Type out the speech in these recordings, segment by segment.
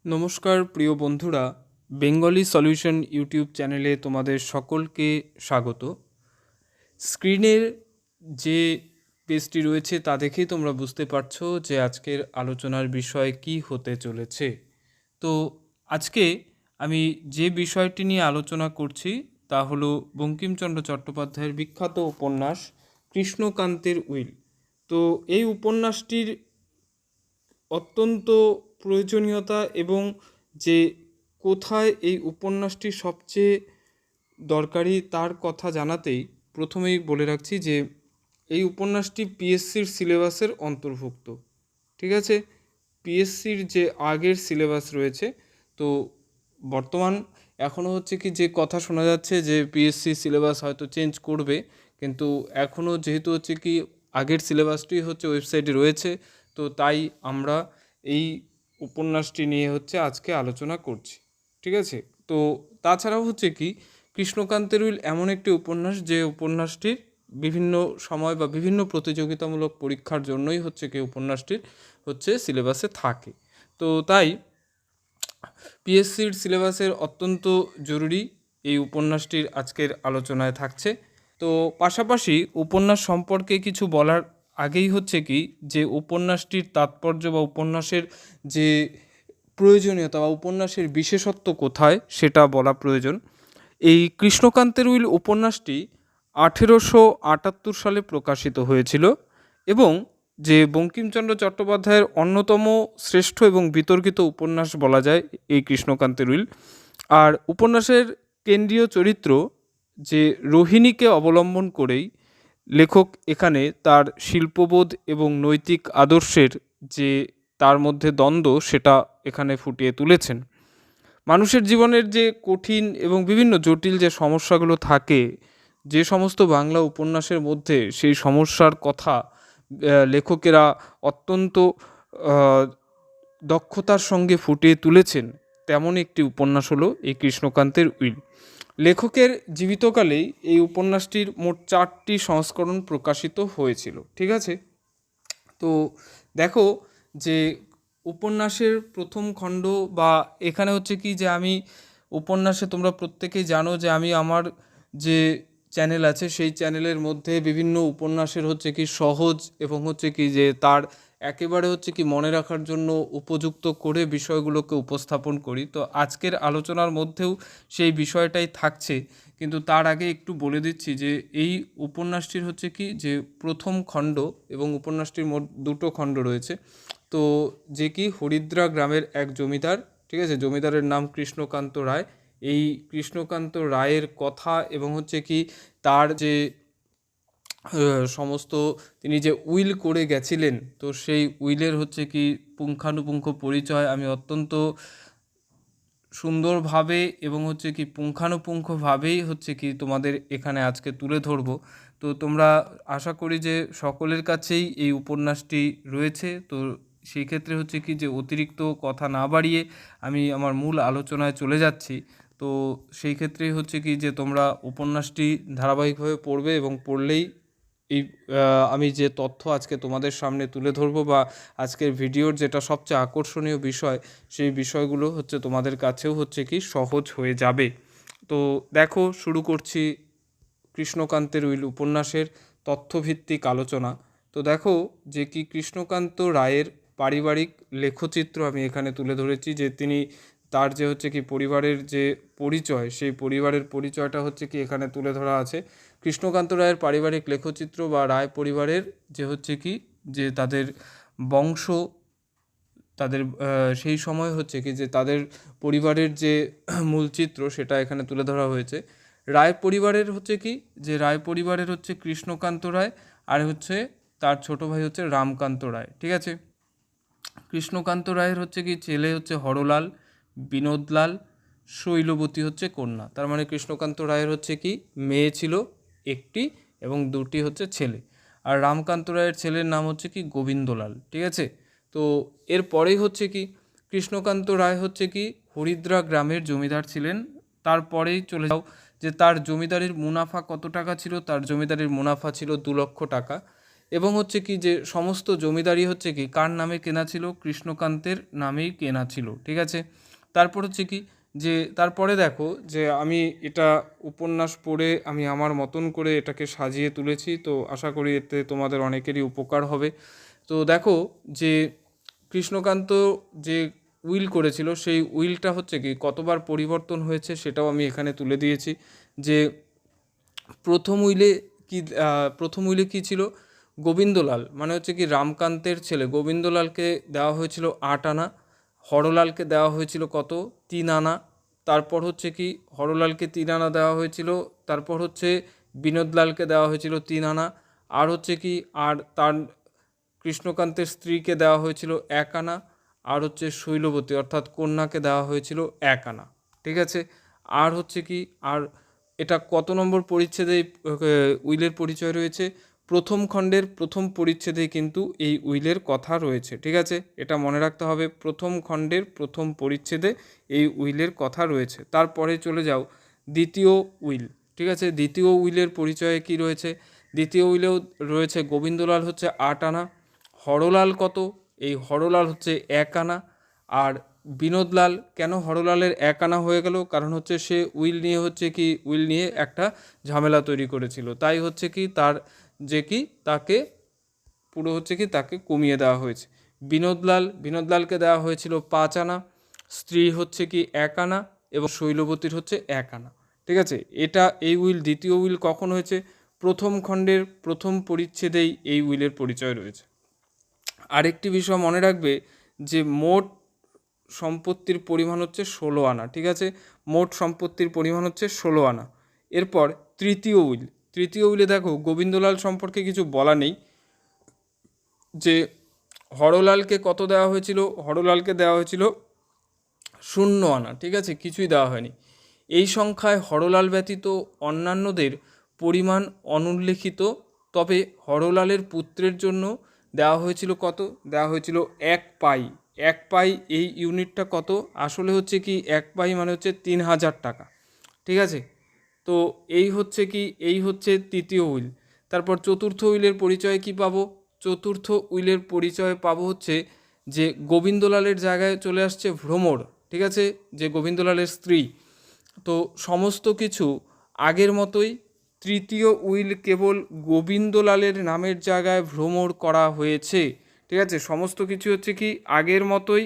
নমস্কার প্রিয় বন্ধুরা, বেঙ্গলি সলিউশন ইউটিউব চ্যানেলে তোমাদের সকলকে স্বাগত। স্ক্রিনের যে পেজটি রয়েছে তা দেখেই তোমরা বুঝতে পারছো যে আজকের আলোচনার বিষয় কি হতে চলেছে। তো আজকে আমি যে বিষয়টি নিয়ে আলোচনা করছি তা হলো বঙ্কিমচন্দ্র চট্টোপাধ্যায়ের বিখ্যাত উপন্যাস কৃষ্ণকান্তের উইল। তো এই উপন্যাসটির অত্যন্ত প্রয়োজনীয়তা এবং যে কোথায় এই উপন্যাসটি সবচেয়ে দরকারি তার কথা জানাতেই প্রথমেই বলে রাখছি যে এই উপন্যাসটি পিএসসির সিলেবাসের অন্তর্ভুক্ত। ঠিক আছে, পিএসসির যে আগের সিলেবাস রয়েছে, তো বর্তমান এখনও হচ্ছে কি যে কথা শোনা যাচ্ছে যে পিএসসি সিলেবাস হয়তো চেঞ্জ করবে, কিন্তু এখনও যেহেতু হচ্ছে কি আগের সিলেবাসটি হচ্ছে ওয়েবসাইটে রয়েছে, তো তাই আমরা এই উপন্যাসটি নিয়ে হচ্ছে আজকে আলোচনা করছি। ঠিক আছে, তো তাছাড়াও হচ্ছে কি কৃষ্ণকান্তের উইল এমন একটি উপন্যাস যে উপন্যাসটির বিভিন্ন সময় বা বিভিন্ন প্রতিযোগিতামূলক পরীক্ষার জন্যই হচ্ছে কি উপন্যাসটির হচ্ছে সিলেবাসে থাকে। তো তাই পিএসসির সিলেবাসের অত্যন্ত জরুরি এই উপন্যাসটির আজকের আলোচনায় থাকছে। তো পাশাপাশি উপন্যাস সম্পর্কে কিছু বলার আগেই হচ্ছে কি যে উপন্যাসটির তাৎপর্য বা উপন্যাসের যে প্রয়োজনীয়তা বা উপন্যাসের বিশেষত্ব কোথায় সেটা বলা প্রয়োজন। এই কৃষ্ণকান্তের উইল উপন্যাসটি 1878 সালে প্রকাশিত হয়েছিল এবং যে বঙ্কিমচন্দ্র চট্টোপাধ্যায়ের অন্যতম শ্রেষ্ঠ এবং বিতর্কিত উপন্যাস বলা যায় এই কৃষ্ণকান্তের উইল। আর উপন্যাসের কেন্দ্রীয় চরিত্র যে রোহিণীকে অবলম্বন করেই লেখক এখানে তার শিল্পবোধ এবং নৈতিক আদর্শের যে তার মধ্যে দ্বন্দ্ব সেটা এখানে ফুটিয়ে তুলেছেন। মানুষের জীবনের যে কঠিন এবং বিভিন্ন জটিল যে সমস্যাগুলো থাকে, যে সমস্ত বাংলা উপন্যাসের মধ্যে সেই সমস্যার কথা লেখকেরা অত্যন্ত দক্ষতার সঙ্গে ফুটিয়ে তুলেছেন, তেমন একটি উপন্যাস হলো এই কৃষ্ণকান্তের উইল। লেখকের জীবিতকালেই এই উপন্যাসটির মোট 4টি সংস্করণ প্রকাশিত হয়েছিল। ঠিক আছে, তো দেখো যে উপন্যাসের প্রথম খণ্ড বা এখানে হচ্ছে কি যে আমি উপন্যাসে তোমরা প্রত্যেকেই জানো যে আমি আমার যে চ্যানেল আছে সেই চ্যানেলের মধ্যে বিভিন্ন উপন্যাসের হচ্ছে কি সহজ এবং হচ্ছে কি যে তার একেবারে হচ্ছে কি মনে রাখার জন্য উপযুক্ত করে বিষয়গুলোকে উপস্থাপন করি। তো আজকের আলোচনার মধ্যেও সেই বিষয়টাই থাকছে, কিন্তু তার আগে একটু বলে দিচ্ছি যে এই উপন্যাসটির হচ্ছে কি যে প্রথম খণ্ড এবং উপন্যাসটির মোট 2টো খণ্ড রয়েছে। তো যে কি হরিদ্রা গ্রামের এক জমিদার, ঠিক আছে, জমিদারের নাম কৃষ্ণকান্ত রায়। এই কৃষ্ণকান্ত রায়ের কথা এবং হচ্ছে কি তার যে সমস্ত তিনি যে উইল করে গেছিলেন, তো সেই উইলের হচ্ছে কি পুঙ্খানুপুঙ্খ পরিচয় আমি অত্যন্ত সুন্দরভাবে এবং হচ্ছে কি পুঙ্খানুপুঙ্খভাবেই হচ্ছে কি তোমাদের এখানে আজকে তুলে ধরবো। তো তোমরা আশা করি যে সকলের কাছেই এই উপন্যাসটি রয়েছে। তো সেই ক্ষেত্রে হচ্ছে কি যে অতিরিক্ত কথা না বাড়িয়ে আমি আমার মূল আলোচনায় চলে যাচ্ছি। তো সেই ক্ষেত্রেই হচ্ছে কি যে তোমরা উপন্যাসটি ধারাবাহিকভাবে পড়বে এবং পড়লেই এই আমি যে তথ্য আজকে তোমাদের সামনে তুলে ধরবো বা আজকের ভিডিওর যেটা সবচেয়ে আকর্ষণীয় বিষয়, সেই বিষয়গুলো হচ্ছে তোমাদের কাছেও হচ্ছে কি সহজ হয়ে যাবে। তো দেখো, শুরু করছি কৃষ্ণকান্তের উইল উপন্যাসের তথ্যভিত্তিক আলোচনা। তো দেখো যে কি কৃষ্ণকান্ত রায়ের পারিবারিক লেখচিত্র আমি এখানে তুলে ধরেছি, যে তিনি তার যে হচ্ছে কি পরিবারের যে পরিচয়, সেই পরিবারের পরিচয়টা হচ্ছে কি এখানে তুলে ধরা আছে। কৃষ্ণকান্ত রায়ের পারিবারিক লেখচিত্র বা রায় পরিবারের যে হচ্ছে কি যে তাদের বংশ, তাদের সেই সময় হচ্ছে কি যে তাদের পরিবারের যে মূল চিত্র সেটা এখানে তুলে ধরা হয়েছে। রায় পরিবারের হচ্ছে কি যে রায় পরিবারের হচ্ছে কৃষ্ণকান্ত রায় আর হচ্ছে তার ছোট ভাই হচ্ছে রামকান্ত রায়। ঠিক আছে, কৃষ্ণকান্ত রায়ের হচ্ছে কি ছেলে হচ্ছে হরলাল, বিনোদলাল, শৈলবতী হচ্ছে কন্যা। তার মানে কৃষ্ণকান্ত রায়ের হচ্ছে কি মেয়ে ছিল একটি এবং 2টি হচ্ছে ছেলে। আর রামকান্ত রায়ের ছেলের নাম হচ্ছে কি গোবিন্দলাল। ঠিক আছে, তো এরপরেই হচ্ছে কি কৃষ্ণকান্ত রায় হচ্ছে কি হরিদ্রা গ্রামের জমিদার ছিলেন। তারপরেই চলে যাও যে তার জমিদারির মুনাফা কত টাকা ছিল। তার জমিদারির মুনাফা ছিল 2 লক্ষ টাকা এবং হচ্ছে কি যে সমস্ত জমিদারি হচ্ছে কি কার নামে কেনা ছিল, কৃষ্ণকান্তের নামেই কেনা ছিল। ঠিক আছে, তারপর হচ্ছে কি যে তারপরে দেখো যে আমি এটা উপন্যাস পড়ে আমি আমার মতন করে এটাকে সাজিয়ে তুলেছি, তো আশা করি এতে তোমাদের অনেকেরই উপকার হবে। তো দেখো যে কৃষ্ণকান্ত যে উইল করেছিল সেই উইলটা হচ্ছে কি কতবার পরিবর্তন হয়েছে সেটাও আমি এখানে তুলে দিয়েছি। যে প্রথম উইলে কি প্রথম উইলে কী ছিল, গোবিন্দলাল মানে হচ্ছে কি রামকান্তের ছেলে গোবিন্দলালকে দেওয়া হয়েছিল 8 আনা, হরলালকে দেওয়া হয়েছিল কত, 3 আনা। তারপর হচ্ছে কি হরলালকে 3 আনা দেওয়া হয়েছিল, তারপর হচ্ছে বিনোদলালকে দেওয়া হয়েছিল 3 আনা, আর হচ্ছে কি আর তার কৃষ্ণকান্তের স্ত্রীকে দেওয়া হয়েছিল 1 আনা, আর হচ্ছে শৈলবতী অর্থাৎ কন্যাকে দেওয়া হয়েছিল 1 আনা। ঠিক আছে, আর হচ্ছে কি আর এটা কত নম্বর পরিচ্ছেদে উইলের পরিচয় রয়েছে, প্রথম খণ্ডের প্রথম পরিচ্ছেদে কিন্তু এই উইলের কথা রয়েছে। ঠিক আছে, এটা মনে রাখতে হবে, প্রথম খণ্ডের প্রথম পরিচ্ছেদে এই উইলের কথা রয়েছে। তারপরে চলে যাও দ্বিতীয় উইল। ঠিক আছে, দ্বিতীয় উইলের পরিচয়ে কি রয়েছে, দ্বিতীয় উইলেও রয়েছে গোবিন্দলাল হচ্ছে 8 আনা, হরলাল কত, এই হরলাল হচ্ছে 1 আনা। আর বিনোদলাল, কেন হরলালের 1 আনা হয়ে গেল, কারণ হচ্ছে সে উইল নিয়ে হচ্ছে কি উইল নিয়ে একটা ঝামেলা তৈরি করেছিল, তাই হচ্ছে কি তার যে কি তাকে পুরো হচ্ছে কি তাকে কমিয়ে দেওয়া হয়েছে। বিনোদলালকে দেওয়া হয়েছিল 5 আনা, স্ত্রী হচ্ছে কি 1 আনা এবং শৈলবতীর হচ্ছে 1 আনা। ঠিক আছে, এটা এই উইল দ্বিতীয় উইল কখন হয়েছে, প্রথম খণ্ডের প্রথম পরিচ্ছেদেই এই উইলের পরিচয় রয়েছে। আরেকটি বিষয় মনে রাখবে যে মোট সম্পত্তির পরিমাণ হচ্ছে 16 আনা। ঠিক আছে, মোট সম্পত্তির পরিমাণ হচ্ছে 16 আনা। এরপর তৃতীয় উইল, তৃতীয় উইলে দেখো গোবিন্দলাল সম্পর্কে কিছু বলা নেই, যে হরলালকে কত দেওয়া হয়েছিল, হরলালকে দেওয়া হয়েছিল 0 আনা। ঠিক আছে, কিছুই দেওয়া হয়নি। এই সংখ্যায় হরলাল ব্যতীত অন্যান্যদের পরিমাণ অনুল্লেখিত, তবে হরলালের পুত্রের জন্য দেওয়া হয়েছিল কত, দেওয়া হয়েছিল 1 পাই। 1 পাই এই ইউনিটটা কত, আসলে হচ্ছে কি 1 পাই মানে হচ্ছে 3000 টাকা। ঠিক আছে, তো এই হচ্ছে কি এই হচ্ছে তৃতীয় উইল। তারপর চতুর্থ উইলের পরিচয়ে কি পাবো, চতুর্থ উইলের পরিচয় পাবো হচ্ছে যে গোবিন্দলালের জায়গায় চলে আসছে ভ্রমর। ঠিক আছে, যে গোবিন্দলালের স্ত্রী, তো সমস্ত কিছু আগের মতোই। তৃতীয় উইল কেবল গোবিন্দলালের নামের জায়গায় ভ্রমর করা হয়েছে। ঠিক আছে, সমস্ত কিছু হচ্ছে কি আগের মতোই।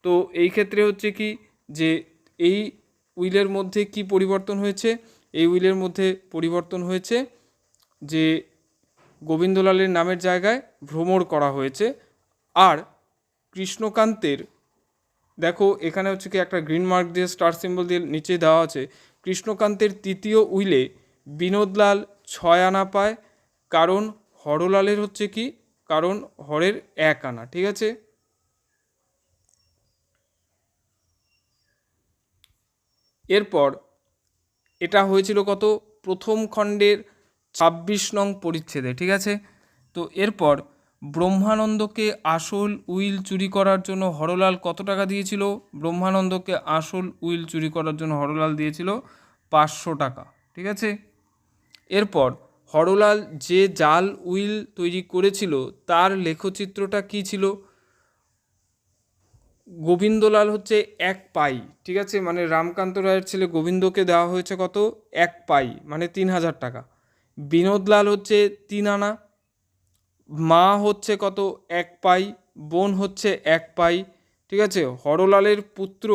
তো এই ক্ষেত্রে হচ্ছে কি যে এই উইলের মধ্যে কি পরিবর্তন হয়েছে, এই উইলের মধ্যে পরিবর্তন হয়েছে যে গোবিন্দলালের নামের জায়গায় ভ্রমর করা হয়েছে। আর কৃষ্ণকান্তের, দেখো এখানে হচ্ছে কি একটা গ্রিন মার্ক দিয়ে স্টার সিম্বল দিয়ে নিচে দেওয়া আছে, কৃষ্ণকান্তের তৃতীয় উইলে বিনোদলাল 6 আনা পায়, কারণ হরলালের হচ্ছে কি, কারণ হরের 1 আনা। ঠিক আছে, এরপর এটা হয়েছিল কত, প্রথম খণ্ডের 26 নং পরিচ্ছেদে। ঠিক আছে, তো এরপর ব্রহ্মানন্দকে আসল উইল চুরি করার জন্য হরলাল কত টাকা দিয়েছিল, ব্রহ্মানন্দকে আসল উইল চুরি করার জন্য হরলাল দিয়েছিল 500 টাকা। ঠিক আছে, এরপর হরলাল যে জাল উইল তৈরি করেছিল তার লেখচিত্রটা কি ছিল, গোবিন্দলাল হচ্ছে 1 পাই। ঠিক আছে, মানে রামকান্ত রায়ের ছেলে গোবিন্দকে দেওয়া হয়েছে কত, 1 পাই মানে 3000 টাকা। বিনোদলাল হচ্ছে 3 আনা, মা হচ্ছে কত, 1 পাই, বোন হচ্ছে 1 পাই। ঠিক আছে, হরলালের পুত্র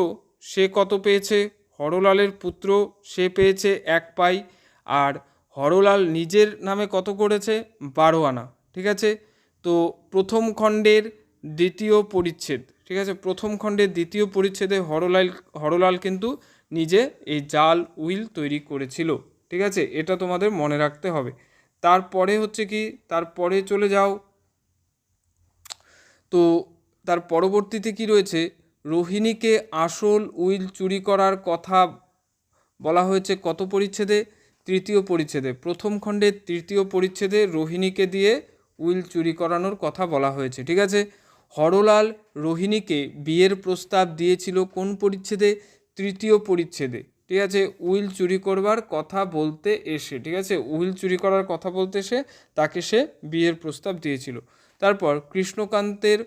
সে কত পেয়েছে, হরলালের পুত্র সে পেয়েছে 1 পাই, আর হরলাল নিজের নামে কত করেছে, 12 আনা। ঠিক আছে, তো প্রথম খণ্ডের দ্বিতীয় পরিচ্ছেদ, ঠিক আছে, প্রথম খণ্ডের দ্বিতীয় পরিচ্ছেদে হরলাল কিন্তু নিজে এই জাল উইল তৈরি করেছিল। ঠিক আছে, এটা তোমাদের মনে রাখতে হবে। তারপরে হচ্ছে কি, তারপরে চলে যাও, তো তার পরবর্তীতে কি রয়েছে, রোহিণীকে আসল উইল চুরি করার কথা বলা হয়েছে কত পরিচ্ছেদে, তৃতীয় পরিচ্ছেদে, প্রথম খণ্ডের তৃতীয় পরিচ্ছেদে রোহিণীকে দিয়ে উইল চুরি করানোর কথা বলা হয়েছে। ঠিক আছে, হরলাল রোহিণীকে বিয়ের প্রস্তাব দিয়েছিল কোন পরিচ্ছেদে, তৃতীয় পরিচ্ছেদে। ঠিক আছে, উইল চুরি করবার কথা বলতে এসে, ঠিক আছে, উইল চুরি করার কথা বলতে এসে তাকে সে বিয়ের প্রস্তাব দিয়েছিল। তারপর কৃষ্ণকান্তের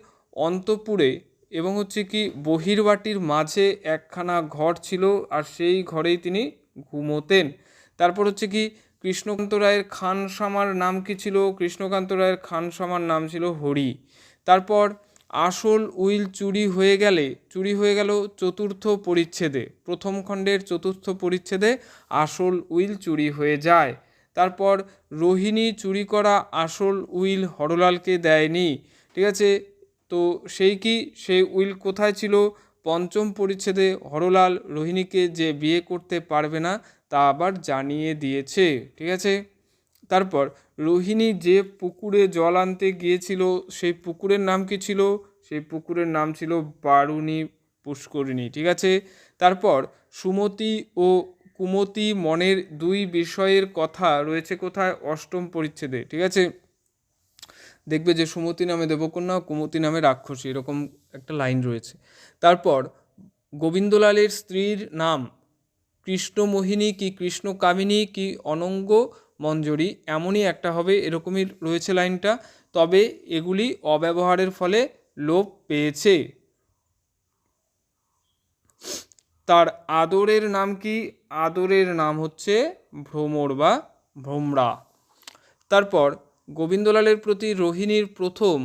অন্তঃপুরে এবং হচ্ছে কি বহির্বাটির মাঝে একখানা ঘর ছিল, আর সেই ঘরেই তিনি ঘুমোতেন। তারপর হচ্ছে কি কৃষ্ণকান্ত রায়ের খানসামার নাম কি ছিল? কৃষ্ণকান্ত রায়ের খানসামার নাম ছিল হরি। তারপর আসল উইল চুরি হয়ে গেল চতুর্থ পরিচ্ছেদে, প্রথম খণ্ডের চতুর্থ পরিচ্ছেদে আসল উইল চুরি হয়ে যায়। তারপর রোহিণী চুরি করা আসল উইল হরলালকে দেয়নি, ঠিক আছে, তো সেই উইল কোথায় ছিল? পঞ্চম পরিচ্ছেদে হরলাল রোহিণীকে যে বিয়ে করতে পারবে না তা আবার জানিয়ে দিয়েছে, ঠিক আছে। তারপর রোহিণী যে পুকুরে জল আনতে গিয়েছিল সেই পুকুরের নাম কি ছিল? সেই পুকুরের নাম ছিল বারুণী পুষ্করিণী, ঠিক আছে। তারপর সুমতি ও কুমতি মনের দুই বিষয়ের কথা রয়েছে কোথায়? অষ্টম পরিচ্ছেদে, ঠিক আছে। দেখবে যে সুমতি নামে দেবকন্যা, কুমতি নামে রাক্ষসী, এরকম একটা লাইন রয়েছে। তারপর গোবিন্দলালের স্ত্রীর নাম কৃষ্ণমোহিনী কি কৃষ্ণকামিনী কি অনঙ্গ মঞ্জরি, এমনই একটা হবে, এরকমই রয়েছে লাইনটা। তবে এগুলি অব্যবহারের ফলে লোপ পেয়েছে। তার আদরের নাম কি? আদরের নাম হচ্ছে ভ্রমর বা ভ্রমরা। তারপর গোবিন্দলালের প্রতি রোহিণীর প্রথম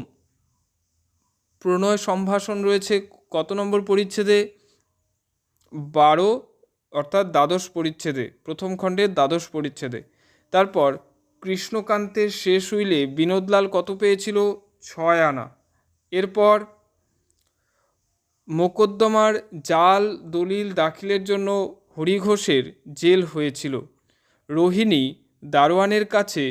প্রণয় সম্ভাষণ রয়েছে কত নম্বর পরিচ্ছেদে? 12, অর্থাৎ দ্বাদশ পরিচ্ছেদে, প্রথম খণ্ডের দ্বাদশ পরিচ্ছেদে। তারপর কৃষ্ণকান্তের শেষ উইলে বিনোদলাল কত পেয়েছিল? 6 আনা। এরপর মোকদ্দমার জাল দলিল দাখিলের জন্য হরিঘোষের জেল হয়েছিল। রোহিণী দারোয়ানের কাছে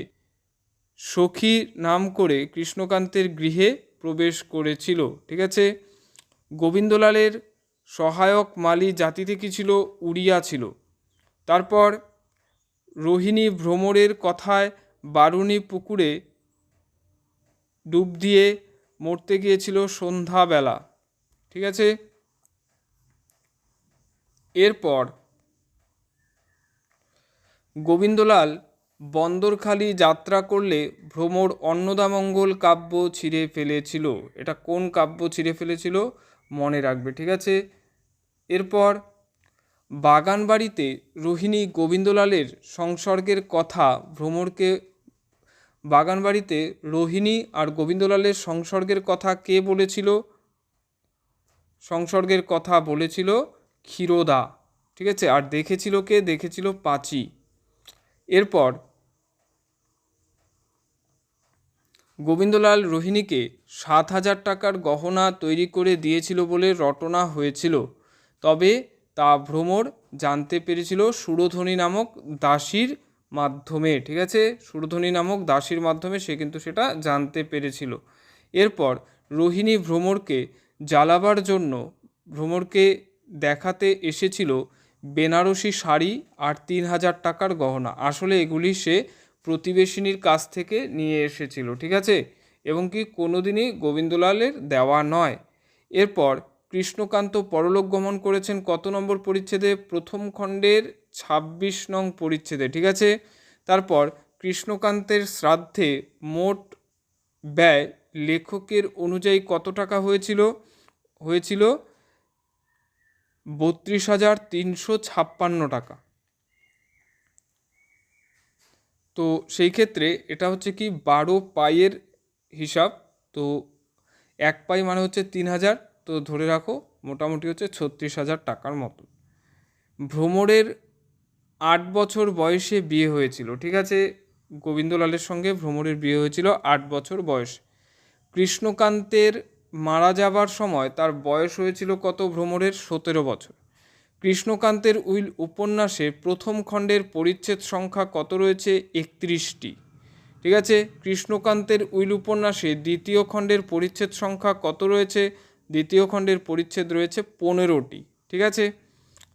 সখী নাম করে কৃষ্ণকান্তের গৃহে প্রবেশ করেছিল, ঠিক আছে। গোবিন্দলালের সহায়ক মালি জাতিতে কি ছিল? উড়িয়া ছিল। তারপর রোহিণী ভ্রমরের কথায় বারুণী পুকুরে ডুব দিয়ে মরতে গিয়েছিল সন্ধ্যাবেলা, ঠিক আছে। এরপর গোবিন্দলাল বন্দরখালি যাত্রা করলে ভ্রমর অন্নদামঙ্গল কাব্য ছিঁড়ে ফেলেছিল। এটা কোন কাব্য ছিঁড়ে ফেলেছিল? মনে রাখবে, ঠিক আছে। এরপর বাগানবাড়িতে রোহিণী গোবিন্দলালের সংসর্গের কথা ভ্রমরকে, বাগানবাড়িতে রোহিণী আর গোবিন্দলালের সংসর্গের কথা কে বলেছিল? সংসর্গের কথা বলেছিল ক্ষীরোদা, ঠিক আছে। আর দেখেছিল কে? দেখেছিল পাঁচি। এরপর গোবিন্দলাল রোহিণীকে 7,000 টাকার গহনা তৈরি করে দিয়েছিল বলে রটনা হয়েছিল, তবে তা ভ্রমর জানতে পেরেছিল সুরধ্বনি নামক দাসীর মাধ্যমে, ঠিক আছে। সুরধ্বনি নামক দাসীর মাধ্যমে সে কিন্তু সেটা জানতে পেরেছিল। এরপর রোহিণী ভ্রমরকে জ্বালাবার জন্য ভ্রমরকে দেখাতে এসেছিল বেনারসি শাড়ি আর 3,000 টাকার গহনা। আসলে এগুলি সে প্রতিবেশিনীর কাছ থেকে নিয়ে এসেছিল, ঠিক আছে, এবং কি কোনোদিনই গোবিন্দলালের দেওয়া নয়। এরপর কৃষ্ণকান্ত পরলোক গমন করেছেন কত নম্বর পরিচ্ছেদে? প্রথম খণ্ডের 26 নং পরিচ্ছেদে, ঠিক আছে। তারপর কৃষ্ণকান্তের শ্রাদ্ধে মোট ব্যয় লেখকের অনুযায়ী কত টাকা হয়েছিল? 32,356 টাকা। তো সেই ক্ষেত্রে এটা হচ্ছে কি 12 পাইয়ের হিসাব, তো 1 পাই মানে হচ্ছে 3,000, তো ধরে রাখো মোটামুটি হচ্ছে 36,000 টাকার মতো। ভ্রমরের 8 বছর বয়সে বিয়ে হয়েছিল, ঠিক আছে। গোবিন্দলালের সঙ্গে ভ্রমরের বিয়ে হয়েছিল 8 বছর বয়সে। কৃষ্ণকান্তের মারা যাবার সময় তার বয়স হয়েছিল কত? ভ্রমরের 17 বছর। কৃষ্ণকান্তের উইল উপন্যাসে প্রথম খণ্ডের পরিচ্ছেদ সংখ্যা কত রয়েছে? 31টি, ঠিক আছে। কৃষ্ণকান্তের উইল উপন্যাসে দ্বিতীয় খণ্ডের পরিচ্ছেদ সংখ্যা কত রয়েছে? দ্বিতীয় খণ্ডের পরিচ্ছেদ রয়েছে 15টি, ঠিক আছে।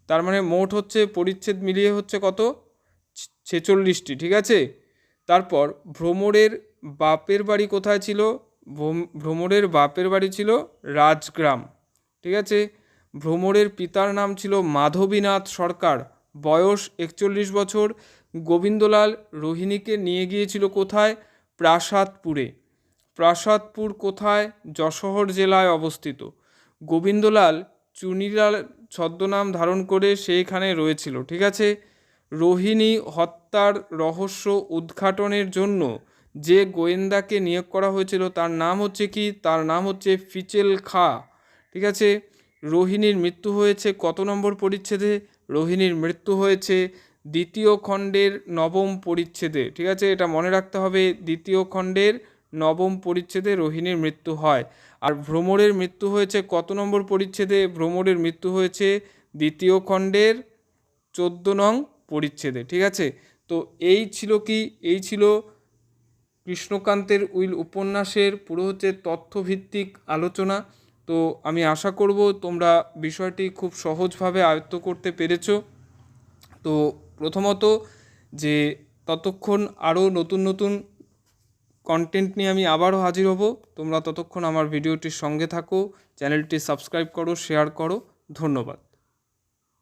তার মানে মোট হচ্ছে পরিচ্ছেদ মিলিয়ে হচ্ছে কত? 46টি, ঠিক আছে। তারপর ভ্রমরের বাপের বাড়ি কোথায় ছিল? ভ্রমরের বাপের বাড়ি ছিল রাজগ্রাম, ঠিক আছে। ভ্রমরের পিতার নাম ছিল মাধবীনাথ সরকার, বয়স 41 বছর। গোবিন্দলাল রোহিণীকে নিয়ে গিয়েছিল কোথায়? প্রাসাদপুরে। প্রাসাদপুর কোথায়? যশোহর জেলায় অবস্থিত। গোবিন্দলাল চুনিলাল ছদ্মনাম ধারণ করে সেইখানে রয়েছিল, ঠিক আছে। রোহিণী হত্যার রহস্য উদ্ঘাটনের জন্য যে গোয়েন্দাকে নিয়োগ করা হয়েছিল তার নাম হচ্ছে কি? তার নাম হচ্ছে ফিচেল খাঁ, ঠিক আছে। রোহিণীর মৃত্যু হয়েছে কত নম্বর পরিচ্ছেদে? রোহিণীর মৃত্যু হয়েছে 2য় খণ্ডের 9ম পরিচ্ছেদে, ঠিক আছে। এটা মনে রাখতে হবে, 2য় খণ্ডের 9ম পরিচ্ছেদে রোহিণীর মৃত্যু হয়। আর ভ্রমরের মৃত্যু হয়েছে কত নম্বর পরিচ্ছেদে? ভ্রমরের মৃত্যু হয়েছে 2য় খণ্ডের 14 নং পরিচ্ছেদে, ঠিক আছে। তো এই ছিল কি? এই ছিল কৃষ্ণকান্তের উইল উপন্যাসের পুরো হচ্ছে তথ্যভিত্তিক আলোচনা। তো আমি আশা করব তোমরা বিষয়টি খুব সহজভাবে আয়ত্ত করতে পেরেছো। তো প্রথমত যে ততক্ষণ আরও নতুন নতুন কন্টেন্ট নিয়ে আমি আবারও হাজির হব। তোমরা ততক্ষণ আমার ভিডিওটির সঙ্গে থাকো, চ্যানেলটি সাবস্ক্রাইব করো, শেয়ার করো। ধন্যবাদ।